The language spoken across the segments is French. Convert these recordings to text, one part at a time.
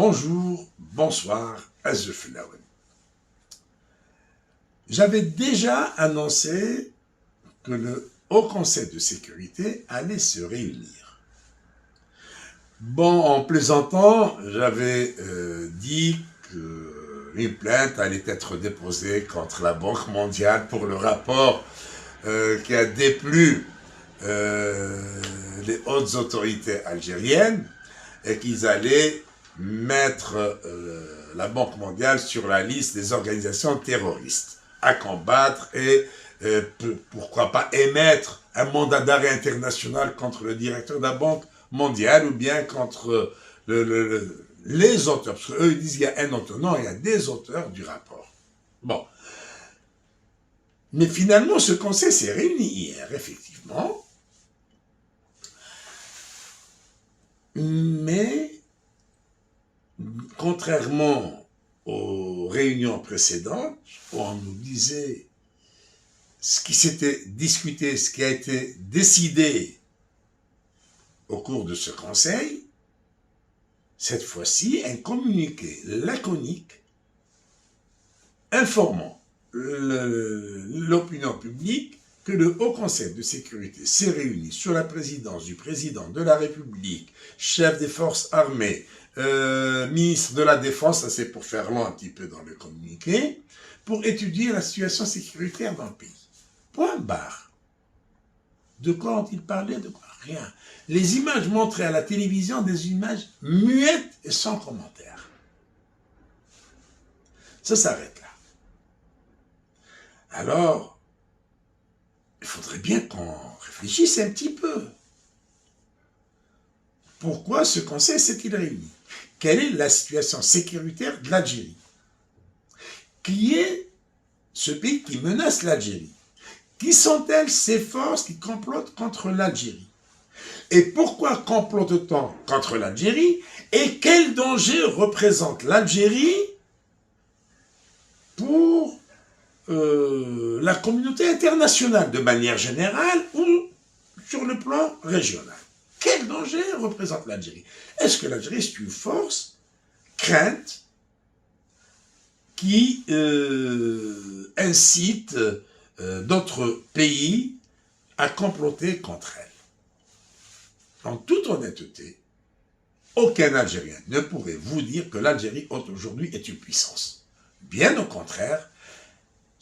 Bonjour, bonsoir, Azeflaouen. J'avais déjà annoncé que le Haut Conseil de sécurité allait se réunir. Bon, en plaisantant, j'avais dit qu'une plainte allait être déposée contre la Banque mondiale pour le rapport qui a déplu les hautes autorités algériennes et qu'ils allaient mettre la Banque mondiale sur la liste des organisations terroristes à combattre et pourquoi pas émettre un mandat d'arrêt international contre le directeur de la Banque mondiale ou bien contre les auteurs, parce qu'eux ils disent qu'il y a un auteur, non, il y a des auteurs du rapport. Bon. Mais finalement, ce conseil s'est réuni hier, effectivement. Mais, contrairement aux réunions précédentes, où on nous disait ce qui s'était discuté, ce qui a été décidé au cours de ce conseil, cette fois-ci, un communiqué laconique informant l'opinion publique que le Haut Conseil de sécurité s'est réuni sur la présidence du président de la République, chef des forces armées, ministre de la Défense, ça c'est pour faire long un petit peu dans le communiqué, pour étudier la situation sécuritaire dans le pays. Point barre. De quoi ont-ils parlé? De quoi? Rien. Les images montrées à la télévision, des images muettes et sans commentaire. Ça s'arrête là. Alors, il faudrait bien qu'on réfléchisse un petit peu. Pourquoi ce conseil s'est-il réuni? Quelle est la situation sécuritaire de l'Algérie? Qui est ce pays qui menace l'Algérie? Qui sont-elles ces forces qui complotent contre l'Algérie? Et pourquoi complote-t-on contre l'Algérie? Et quel danger représente l'Algérie pour la communauté internationale de manière générale ou sur le plan régional? Quel danger représente l'Algérie? Est-ce que l'Algérie est une force crainte qui incite d'autres pays à comploter contre elle? En toute honnêteté, aucun Algérien ne pourrait vous dire que l'Algérie aujourd'hui est une puissance. Bien au contraire,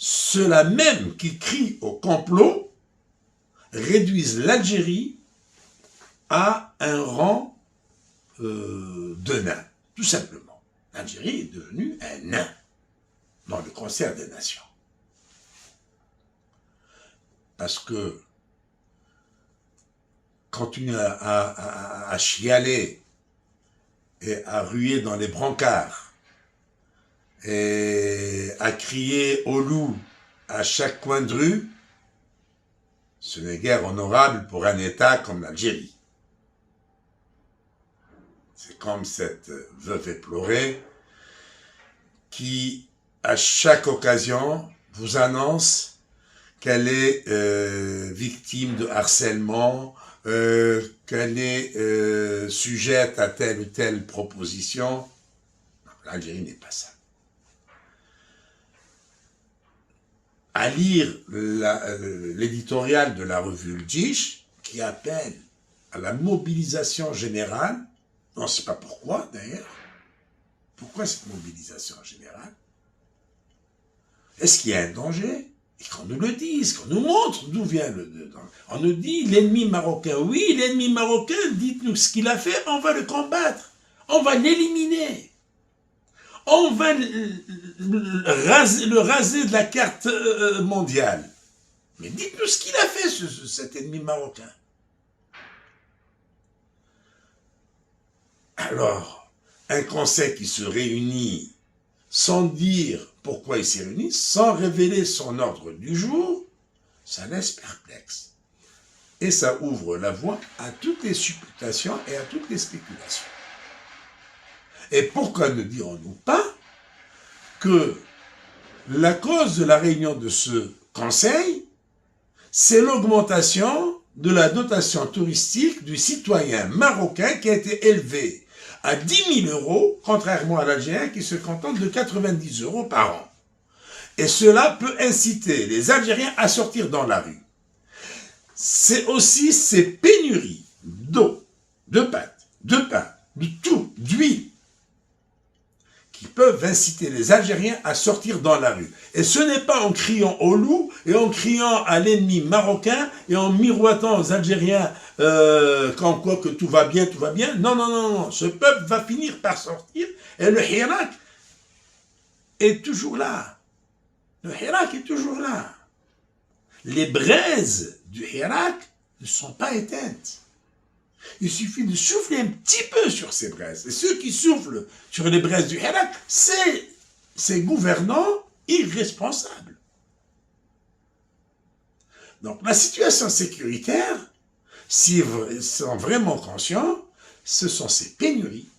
ceux-là même qui crient au complot réduisent l'Algérie à un rang de nain, tout simplement. L'Algérie est devenue un nain dans le concert des nations. Parce que continuer à chialer et à ruer dans les brancards et à crier au loup à chaque coin de rue, ce n'est guère honorable pour un État comme l'Algérie. C'est comme cette veuve éplorée qui, à chaque occasion, vous annonce qu'elle est victime de harcèlement, qu'elle est sujette à telle ou telle proposition. L'Algérie n'est pas ça. À lire l'éditorial de la revue Le Djish, qui appelle à la mobilisation générale, on ne sait pas pourquoi d'ailleurs. Pourquoi cette mobilisation générale? Est-ce qu'il y a un danger? Et qu'on nous le dise, qu'on nous montre d'où vient le danger. On nous dit l'ennemi marocain. Oui, l'ennemi marocain, dites-nous ce qu'il a fait, on va le combattre. On va l'éliminer. On va le raser de la carte mondiale. Mais dites-nous ce qu'il a fait, cet ennemi marocain. Alors, un conseil qui se réunit sans dire pourquoi il s'est réuni, sans révéler son ordre du jour, ça laisse perplexe. Et ça ouvre la voie à toutes les supputations et à toutes les spéculations. Et pourquoi ne dirons-nous pas que la cause de la réunion de ce conseil, c'est l'augmentation de la dotation touristique du citoyen marocain qui a été élevé à 10 000 euros, contrairement à l'Algérien qui se contente de 90 euros par an. Et cela peut inciter les Algériens à sortir dans la rue. C'est aussi ces pénuries d'eau, de pâtes, de pain, de tout, d'huile, qui peuvent inciter les Algériens à sortir dans la rue. Et ce n'est pas en criant au loup et en criant à l'ennemi marocain et en miroitant aux Algériens comme quoi que tout va bien, tout va bien. Non, non, non, non. Ce peuple va finir par sortir et le Hirak est toujours là. Le Hirak est toujours là. Les braises du Hirak ne sont pas éteintes. Il suffit de souffler un petit peu sur ces braises. Et ceux qui soufflent sur les braises du Hirak, c'est ces gouvernants irresponsables. Donc la situation sécuritaire, s'ils sont vraiment conscients, ce sont ces pénuries.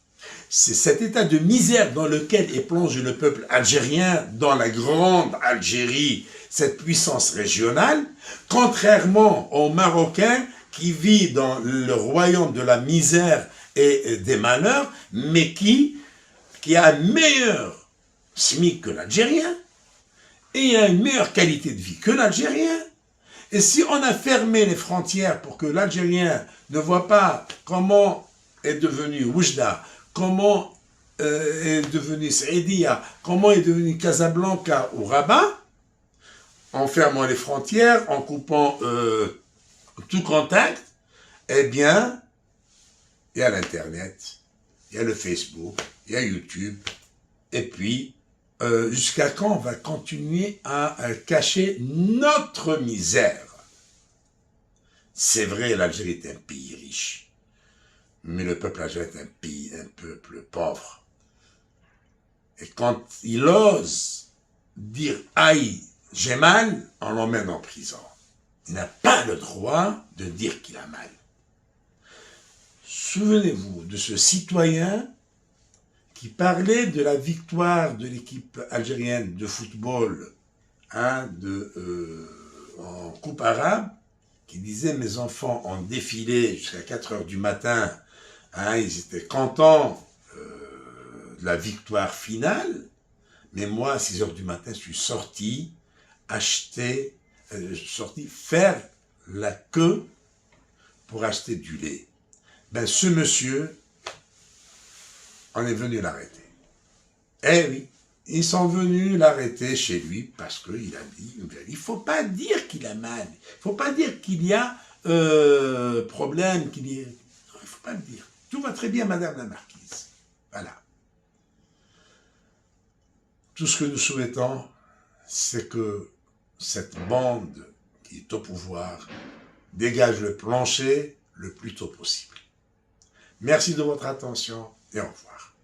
C'est cet état de misère dans lequel est plongé le peuple algérien dans la grande Algérie, cette puissance régionale, contrairement aux Marocains qui vit dans le royaume de la misère et des malheurs, mais qui a un meilleur SMIC que l'Algérien, et a une meilleure qualité de vie que l'Algérien. Et si on a fermé les frontières pour que l'Algérien ne voit pas comment est devenu Oujda, comment est devenu Saïdia, comment est devenu Casablanca ou Rabat, en fermant les frontières, en coupant tout contact, eh bien, il y a l'Internet, il y a le Facebook, il y a YouTube, et puis, jusqu'à quand on va continuer à cacher notre misère? C'est vrai, l'Algérie est un pays riche, mais le peuple algérien est un peuple pauvre. Et quand il ose dire « aïe, j'ai mal », on l'emmène en prison. Il n'a pas le droit de dire qu'il a mal. Souvenez-vous de ce citoyen qui parlait de la victoire de l'équipe algérienne de football en Coupe arabe, qui disait « mes enfants ont défilé jusqu'à 4 heures du matin, ils étaient contents de la victoire finale, mais moi à 6 heures du matin je suis sorti faire la queue pour acheter du lait ». Ben ce monsieur, on est venu l'arrêter. Eh oui, ils sont venus l'arrêter chez lui parce qu'il a dit, il ne faut pas dire qu'il a mal, il ne faut pas dire qu'il y a problème, il ne faut pas le dire. Tout va très bien, madame la marquise. Voilà. Tout ce que nous souhaitons, c'est que cette bande qui est au pouvoir dégage le plancher le plus tôt possible. Merci de votre attention et au revoir.